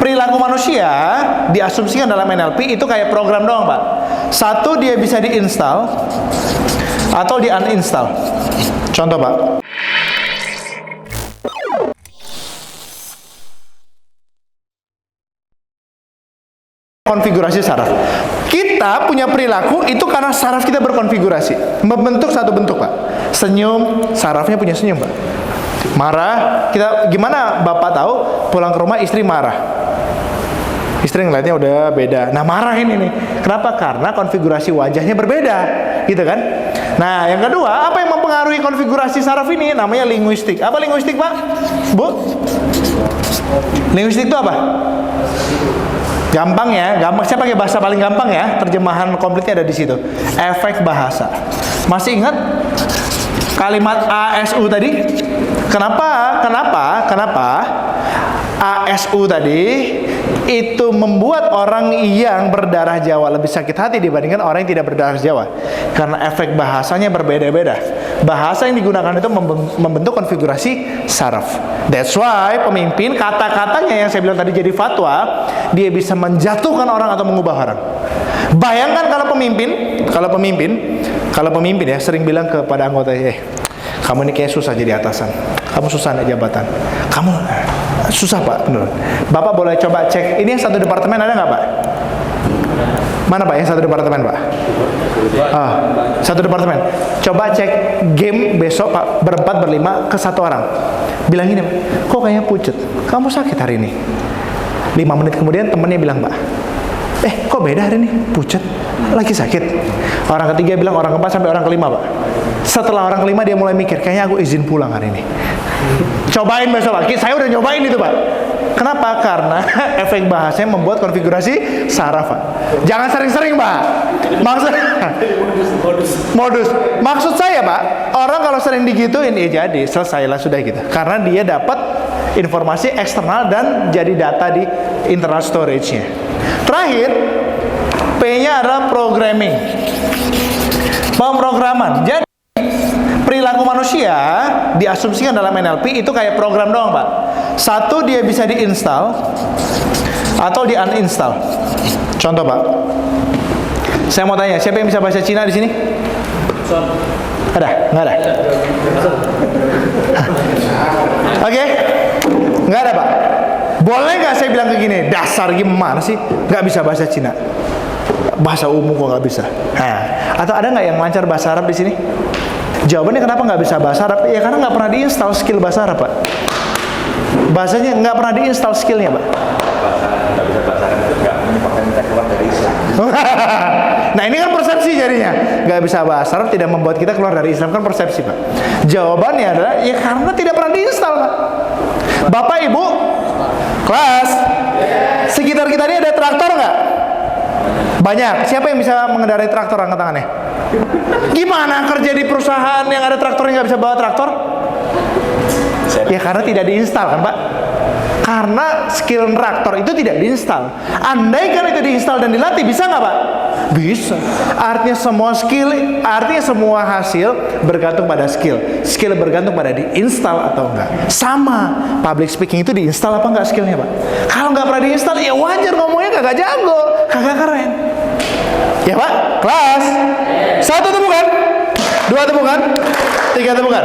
perilaku manusia diasumsikan dalam NLP itu kayak program doang, Pak. Satu, dia bisa diinstal atau di uninstall. Contoh, Pak. Konfigurasi saraf. Kita punya perilaku itu karena saraf kita berkonfigurasi, membentuk satu bentuk, Pak. Senyum, sarafnya punya senyum, Pak. Marah, kita gimana Bapak tahu pulang ke rumah istri marah? Istri ngeliatnya udah beda. Nah, marah ini nih. Kenapa? Karena konfigurasi wajahnya berbeda, gitu kan? Nah, yang kedua, apa yang mempengaruhi konfigurasi saraf ini? Namanya linguistik. Apa linguistik, Pak? Bu? Linguistik itu apa? Gampang ya, gampang. Saya pakai bahasa paling gampang ya. Terjemahan komplitnya ada di situ. Efek bahasa. Masih ingat kalimat ASU tadi? Kenapa ASU tadi itu membuat orang yang berdarah Jawa lebih sakit hati dibandingkan orang yang tidak berdarah Jawa? Karena efek bahasanya berbeda-beda. Bahasa yang digunakan itu membentuk konfigurasi saraf. That's why pemimpin, kata-katanya yang saya bilang tadi jadi fatwa, dia bisa menjatuhkan orang atau mengubah orang. Bayangkan kalau pemimpin ya sering bilang kepada anggota, kamu ini kayak susah jadi atasan, kamu susah naik jabatan, kamu susah, Pak, bener. Bapak boleh coba cek, ini yang satu departemen ada nggak, Pak? Mana, Pak, yang satu departemen, Pak? Satu departemen. Coba cek game besok, Pak, berempat, berlima, ke satu orang. Bilang gini, kok kayaknya pucet, kamu sakit hari ini. 5 menit kemudian temennya bilang, Pak, kok beda hari ini, pucet, lagi sakit. Orang ketiga bilang, orang keempat sampai orang kelima, Pak. Setelah orang kelima dia mulai mikir, kayaknya aku izin pulang hari ini. Cobain besok, Pak. Saya udah nyobain itu, Pak. Kenapa? Karena efek bahasanya membuat konfigurasi saraf, Pak. Jangan sering-sering, Pak. Modus. Maksud saya, Pak, orang kalau sering digituin, jadi selesailah sudah gitu. Karena dia dapat informasi eksternal dan jadi data di internal storage-nya. Terakhir, P-nya adalah programming. Pemrograman. Jadi perilaku manusia diasumsikan dalam NLP itu kayak program doang, Pak. Satu, dia bisa diinstal atau di uninstall. Contoh, Pak. Saya mau tanya, siapa yang bisa bahasa Cina di sini? Ada? Nggak ada? Oke? Nggak ada, Pak. Boleh nggak saya bilang ke gini, dasar gimana sih? Nggak bisa bahasa Cina. Bahasa umum kok nggak bisa. Atau ada nggak yang lancar bahasa Arab di sini? Jawabannya kenapa nggak bisa bahasa Arab? Ya karena nggak pernah diinstal skill bahasa Arab, Pak. Bahasanya nggak pernah diinstal skillnya, Pak. Nggak bisa bahasa Arab itu nggak menyebabkan kita keluar dari Islam. Nah, ini kan persepsi jadinya. Nggak bisa bahasa Arab tidak membuat kita keluar dari Islam, kan persepsi, Pak. Jawabannya adalah ya karena tidak pernah diinstal, Pak. Bapak, Ibu, kelas, sekitar kita ini ada traktor nggak? Banyak. Siapa yang bisa mengendarai traktor? Angkat tangannya. Gimana kerja di perusahaan yang ada traktornya nggak bisa bawa traktor? Ya karena tidak diinstal, kan, Pak? Karena skill traktor itu tidak diinstal. Andai kan itu diinstal dan dilatih, bisa nggak, Pak? Bisa. Artinya semua hasil bergantung pada skill. Skill bergantung pada diinstal atau enggak. Sama, public speaking itu diinstal apa enggak skillnya, Pak? Kalau nggak pernah diinstal, ya wajar ngomongnya kagak jago, kagak keren. Ya, Pak? Kelas? 1 temukan, 2 temukan, 3 temukan.